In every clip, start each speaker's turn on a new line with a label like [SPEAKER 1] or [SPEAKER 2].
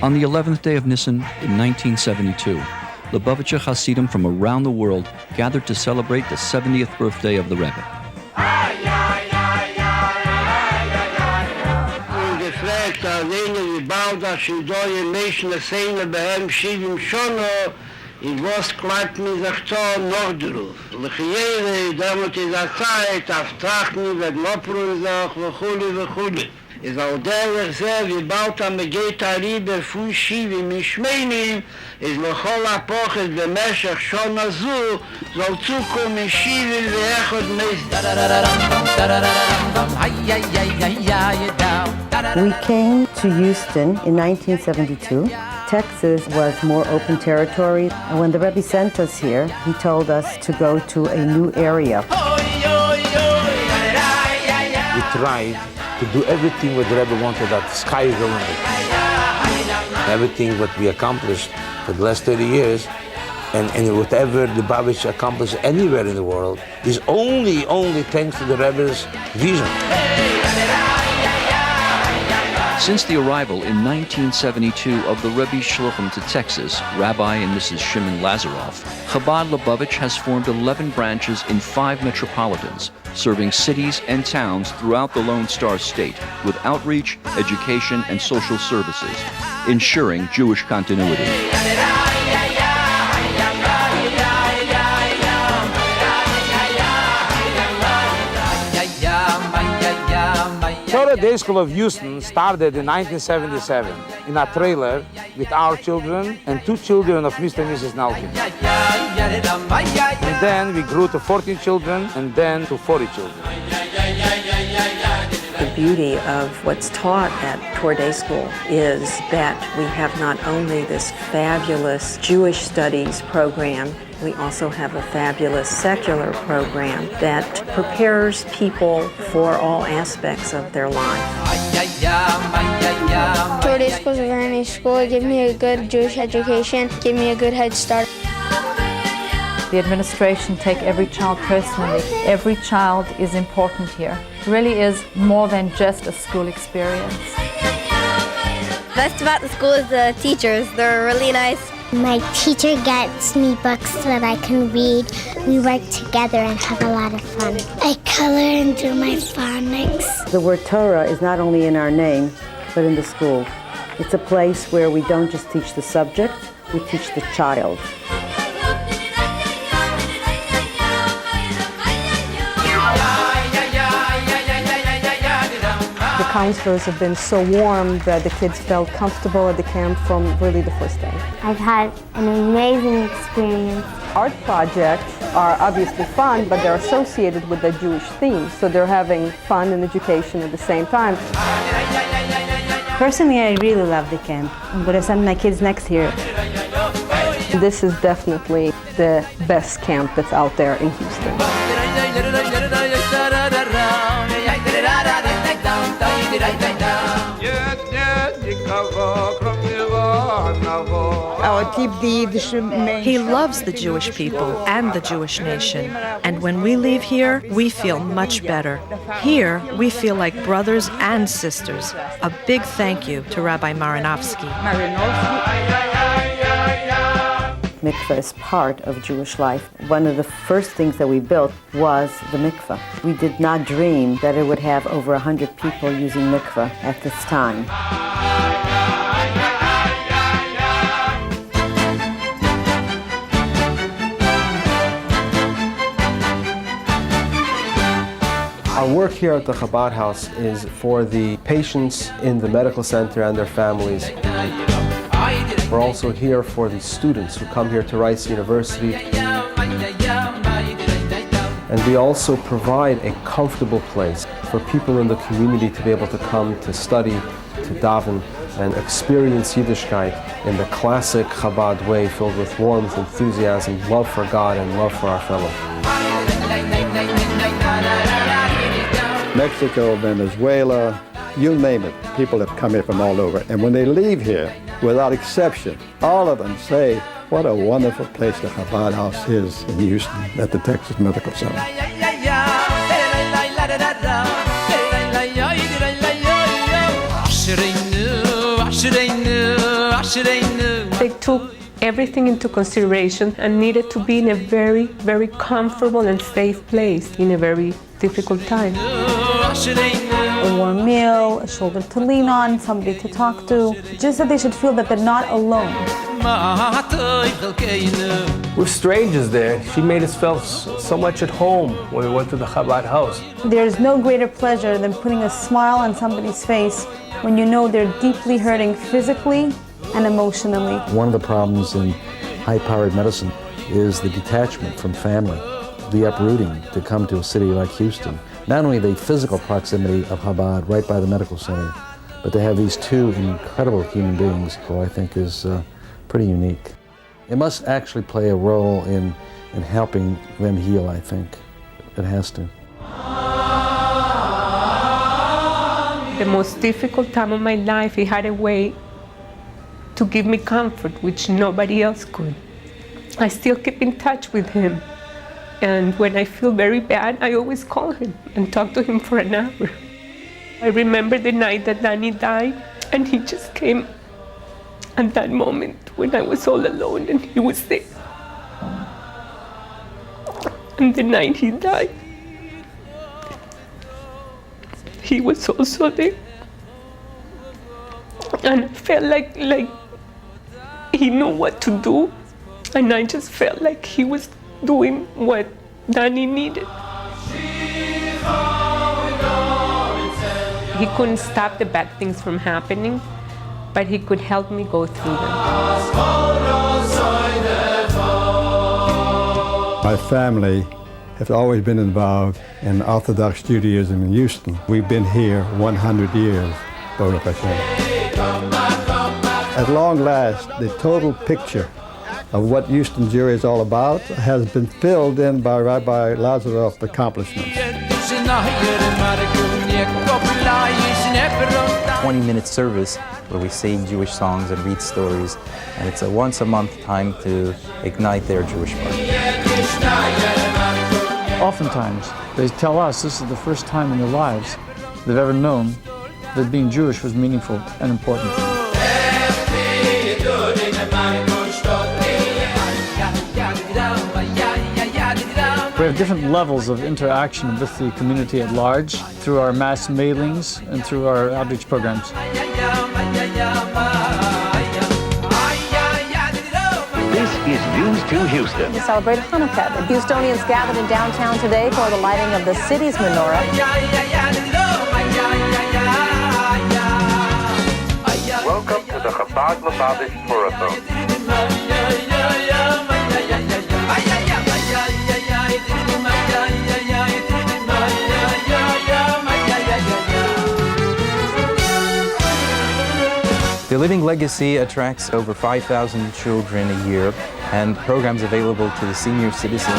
[SPEAKER 1] On the 11th day of Nisan in 1972, Lubavitcher Hasidim from around the world gathered to celebrate the 70th birthday of the Rebbe.
[SPEAKER 2] Ich was kleibt mir sich so noch drauf. Lechiyere, damit ist eine Zeit, auf Trachten, wird Lopru gesagt, wachuli. Es auch der sehr, wie bald am geht a Riebe von Schivi, mit Schmeinin, es lechol Apoches, bemerschach schon azu, soll zukommen Schivi, wie echot
[SPEAKER 3] We came to Houston in 1972. Texas was more open territory. And when the Rebbe sent us here, he told us to go to a new area.
[SPEAKER 4] We tried to do everything what the Rebbe wanted, that sky is the limit. Everything what we accomplished for the last 30 years, and whatever the Babich accomplished anywhere in the world, is only thanks to the Rebbe's vision.
[SPEAKER 1] Since the arrival in 1972 of the Rebbe Shluchim to Texas, Rabbi and Mrs. Shimon Lazaroff, Chabad Lubavitch has formed 11 branches in 5 metropolitans, serving cities and towns throughout the Lone Star State with outreach, education, and social services, ensuring Jewish continuity.
[SPEAKER 4] Torah Day School of Houston started in 1977 in a trailer with our children and 2 children of Mr. and Mrs. Nalkin. And then we grew to 14 children and then to 40 children.
[SPEAKER 5] The beauty of what's taught at Torah Day School is that we have not only this fabulous Jewish studies program, we also have a fabulous secular program that prepares people for all aspects of their life.
[SPEAKER 6] Torah Day School is a very nice school. It gave me a good Jewish education, gave me a good head start.
[SPEAKER 7] The administration take every child personally. Every child is important here. It really is more than just a school experience.
[SPEAKER 8] Best about the school is the teachers. They're really nice.
[SPEAKER 9] My teacher gets me books so that I can read. We work together and have a lot of fun. I color and do my phonics.
[SPEAKER 3] The word Torah is not only in our name, but in the school. It's a place where we don't just teach the subject, we teach the child.
[SPEAKER 10] The counselors have been so warm that the kids felt comfortable at the camp from really the first day.
[SPEAKER 9] I've had an amazing experience.
[SPEAKER 10] Art projects are obviously fun, but they're associated with the Jewish theme, so they're having fun and education at the same time.
[SPEAKER 11] Personally, I really love the camp. I'm going to send my kids next year.
[SPEAKER 10] This is definitely the best camp that's out there in Houston.
[SPEAKER 12] He loves the Jewish people and the Jewish nation. And when we leave here, we feel much better. Here, we feel like brothers and sisters. A big thank you to Rabbi Marinovsky.
[SPEAKER 3] Mikveh is part of Jewish life. One of the first things that we built was the mikveh. We did not dream that it would have over 100 people using mikveh at this time.
[SPEAKER 13] Our work here at the Chabad House is for the patients in the medical center and their families. We're also here for the students who come here to Rice University. And we also provide a comfortable place for people in the community to be able to come to study, to daven, and experience Yiddishkeit in the classic Chabad way, filled with warmth, enthusiasm, love for God, and love for our fellow.
[SPEAKER 14] Mexico, Venezuela, you name it. People have come here from all over. And when they leave here, without exception, all of them say, what a wonderful place the Chabad House is in Houston at the Texas Medical Center.
[SPEAKER 15] took everything into consideration and needed to be in a very, very comfortable and safe place in a very difficult time.
[SPEAKER 11] A warm meal, a shoulder to lean on, somebody to talk to, just that they should feel that they're not alone.
[SPEAKER 16] We're strangers there. She made us feel so much at home when we went to the Chabad house.
[SPEAKER 11] There's no greater pleasure than putting a smile on somebody's face when you know they're deeply hurting physically and emotionally.
[SPEAKER 17] One of the problems in high-powered medicine is the detachment from family, the uprooting to come to a city like Houston. Not only the physical proximity of Chabad right by the medical center, but to have these two incredible human beings, who I think is pretty unique. It must actually play a role in helping them heal, I think. It has to.
[SPEAKER 15] The most difficult time of my life, he had a way to give me comfort, which nobody else could. I still keep in touch with him. And when I feel very bad, I always call him and talk to him for an hour. I remember the night that Danny died, and he just came at that moment when I was all alone and he was there. And the night he died, he was also there. And I felt like he knew what to do, and I just felt like he was doing what Danny needed. He couldn't stop the bad things from happening, but he could help me go through them.
[SPEAKER 14] My family has always been involved in Orthodox Judaism in Houston. We've been here 100 years, Baruch Hashem. At long last, the total picture of what Houston Jewry is all about has been filled in by Rabbi Lazaroff's accomplishments.
[SPEAKER 18] 20-minute service where we sing Jewish songs and read stories, and it's a once-a-month time to ignite their Jewish heart.
[SPEAKER 19] Oftentimes, they tell us this is the first time in their lives they've ever known that being Jewish was meaningful and important. We have different levels of interaction with the community at large through our mass mailings and through our outreach programs.
[SPEAKER 20] This is News 2 Houston.
[SPEAKER 21] To celebrate Hanukkah, the Houstonians gathered in downtown today for the lighting of the city's menorah.
[SPEAKER 20] Welcome to the Chabad Lubavitch Marathon.
[SPEAKER 18] The Living Legacy attracts over 5,000 children a year, and programs available to the senior citizens.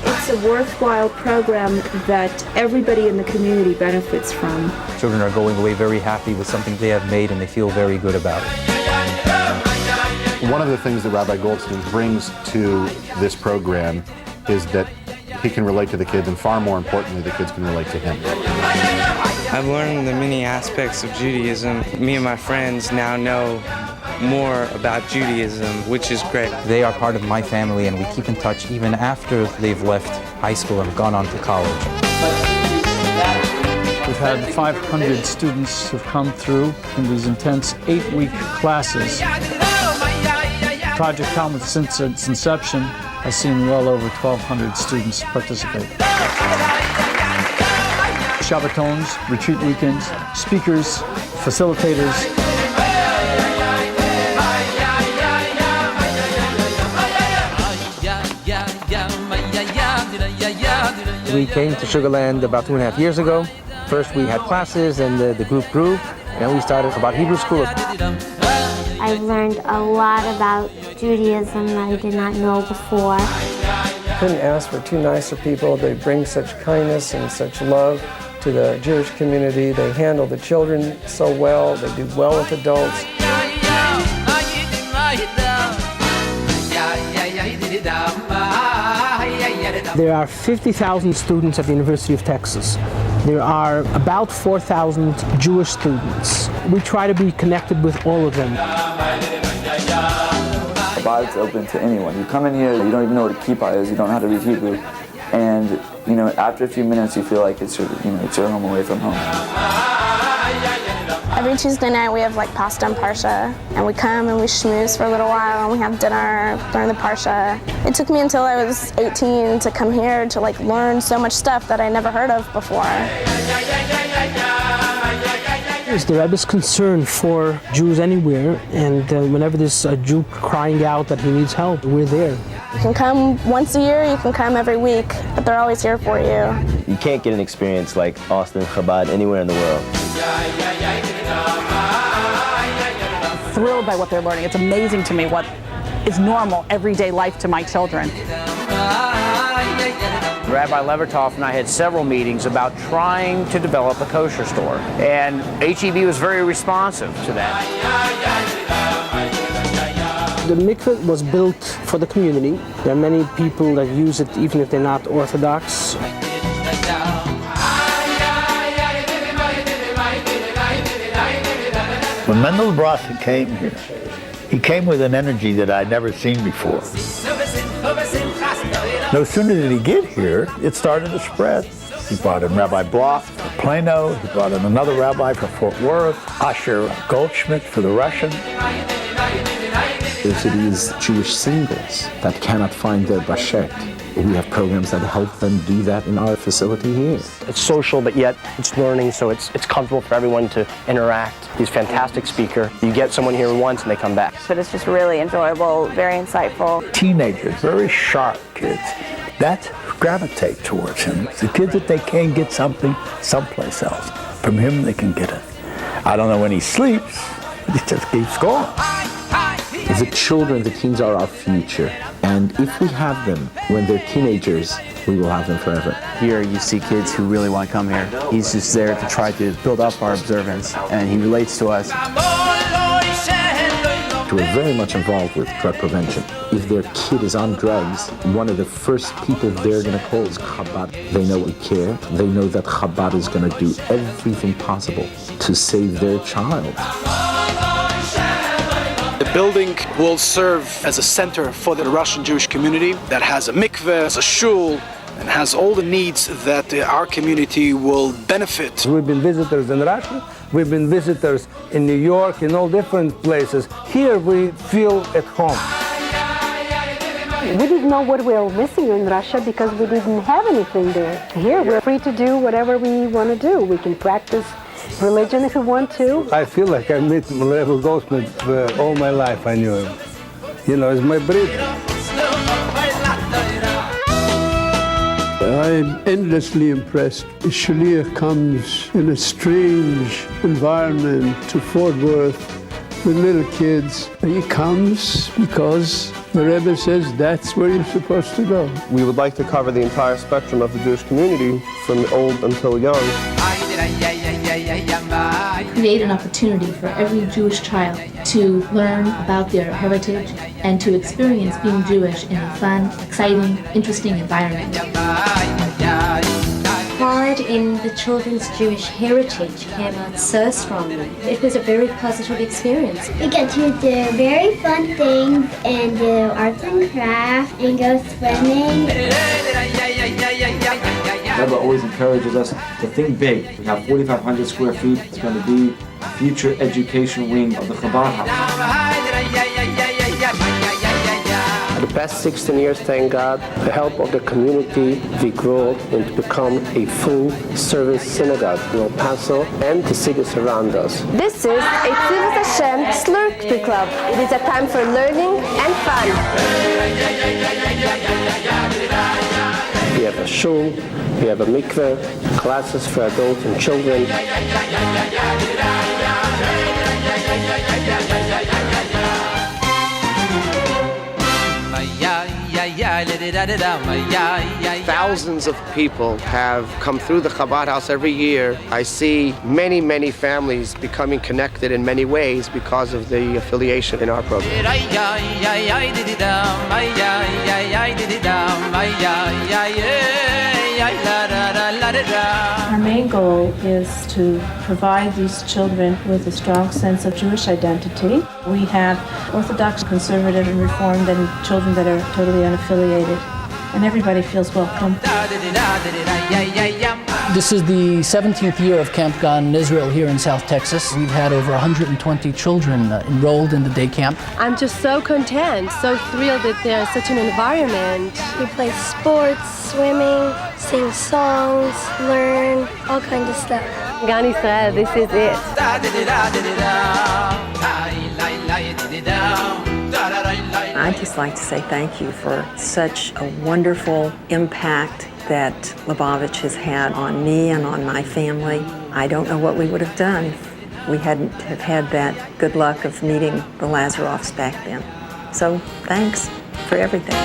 [SPEAKER 22] It's a worthwhile program that everybody in the community benefits from.
[SPEAKER 18] Children are going away very happy with something they have made, and they feel very good about it.
[SPEAKER 23] One of the things that Rabbi Goldstein brings to this program is that he can relate to the kids, and far more importantly, the kids can relate to him.
[SPEAKER 24] I've learned the many aspects of Judaism. Me and my friends now know more about Judaism, which is great.
[SPEAKER 18] They are part of my family, and we keep in touch even after they've left high school and gone on to college.
[SPEAKER 19] We've had 500 students who've come through in these intense 8-week classes. Project Talmud, since its inception, has seen well over 1,200 students participate. Shabbatons, retreat weekends, speakers, facilitators.
[SPEAKER 16] We came to Sugar Land about 2.5 years ago. First we had classes and the group grew, and we started Chabad Hebrew School.
[SPEAKER 9] I've learned a lot about Judaism that I did not know before.
[SPEAKER 25] Couldn't ask for two nicer people. They bring such kindness and such love to the Jewish community. They handle the children so well. They do well with adults.
[SPEAKER 16] There are 50,000 students at the University of Texas.
[SPEAKER 1] There are about 4,000 Jewish students. We try to be connected with all of them.
[SPEAKER 2] Chabad's open to anyone. You come in here, you don't even know what a kippah is, you don't know how to read Hebrew, and after a few minutes you feel like it's your home away from home.
[SPEAKER 4] Every Tuesday night we have like pasta and parsha, and we come and we schmooze for a little while and we have dinner, learn the parsha. It took me until I was 18 to come here to like learn so much stuff that I never heard of before.
[SPEAKER 1] The Rebbe's concern for Jews anywhere, and whenever there's a Jew crying out that he needs help, we're there.
[SPEAKER 4] You can come once a year, you can come every week, but they're always here for you.
[SPEAKER 5] You can't get an experience like Austin Chabad anywhere in the world.
[SPEAKER 6] I'm thrilled by what they're learning. It's amazing to me what is normal, everyday life to my children.
[SPEAKER 26] Rabbi Levertov and I had several meetings about trying to develop a kosher store, and HEB was very responsive to that.
[SPEAKER 1] The mikveh was built for the community. There are many people that use it even if they're not Orthodox.
[SPEAKER 27] When Mendel Brasa came here, he came with an energy that I'd never seen before. No sooner did he get here, it started to spread. He brought in Rabbi Bloch for Plano, he brought in another rabbi for Fort Worth, Asher Goldschmidt for the Russian.
[SPEAKER 28] If it is Jewish singles that cannot find their bashet, we have programs that help them do that in our facility here.
[SPEAKER 29] It's social, but yet it's learning, so it's comfortable for everyone to interact. He's a fantastic speaker. You get someone here once and they come back.
[SPEAKER 4] But it's just really enjoyable, very insightful.
[SPEAKER 27] Teenagers, very sharp kids, that gravitate towards him. The kids that they can't get something someplace else, from him they can get it. I don't know when he sleeps, but he just keeps going.
[SPEAKER 28] The children, the teens are our future. And if we have them when they're teenagers, we will have them forever.
[SPEAKER 30] Here you see kids who really want to come here. He's just there to try to build up our observance, and he relates to us.
[SPEAKER 28] We're very much involved with drug prevention. If their kid is on drugs, one of the first people they're going to call is Chabad. They know we care. They know that Chabad is going to do everything possible to save their child.
[SPEAKER 31] The building will serve as a center for the Russian Jewish community that has a mikveh, has a shul, and has all the needs that our community will benefit.
[SPEAKER 32] We've been visitors in Russia, we've been visitors in New York, in all different places. Here we feel at home.
[SPEAKER 33] We didn't know what we were missing in Russia because we didn't have anything there. Here we're free to do whatever we want to do. We can practice religion if we want to.
[SPEAKER 32] I feel like I met Level Goldsmith all my life. I knew him. You know, it's my brother.
[SPEAKER 34] I'm endlessly impressed. A shaliach comes in a strange environment to Fort Worth with little kids. He comes because the Rebbe says that's where you're supposed to go.
[SPEAKER 35] We would like to cover the entire spectrum of the Jewish community, from old until young.
[SPEAKER 36] Create an opportunity for every Jewish child to learn about their heritage and to experience being Jewish in a fun, exciting, interesting environment.
[SPEAKER 37] Pride in the children's Jewish heritage came out so strongly. It was a very positive experience.
[SPEAKER 9] We get to do very fun things and do arts and crafts and go swimming.
[SPEAKER 28] Rebbe always encourages us to think big. We have 4,500 square feet. It's going to be a future education wing of the Chabad house.
[SPEAKER 35] The past 16 years, thank God, the help of the community, we grew and to become a full-service synagogue in El Paso and the cities around us.
[SPEAKER 8] This is a Tzivos Hashem Slurpee Club. It is a time for learning and fun.
[SPEAKER 35] We have a shul, we have a mikveh, classes for adults and children.
[SPEAKER 38] Thousands of people have come through the Chabad house every year. I see many, many families becoming connected in many ways because of the affiliation in our program.
[SPEAKER 36] Our main goal is to provide these children with a strong sense of Jewish identity. We have Orthodox, Conservative, and Reformed, and children that are totally unaffiliated. And everybody feels welcome.
[SPEAKER 3] This is the 17th year of Camp Gan in Israel here in South Texas. We've had over 120 children enrolled in the day camp.
[SPEAKER 8] I'm just so content, so thrilled that there's such an environment.
[SPEAKER 9] We play sports, swimming, sing songs, learn, all kinds of stuff.
[SPEAKER 8] Gan Israel, this is it.
[SPEAKER 7] I'd just like to say thank you for such a wonderful impact that Lubavitch has had on me and on my family. I don't know what we would have done if we hadn't have had that good luck of meeting the Lazaroffs back then. So thanks for everything.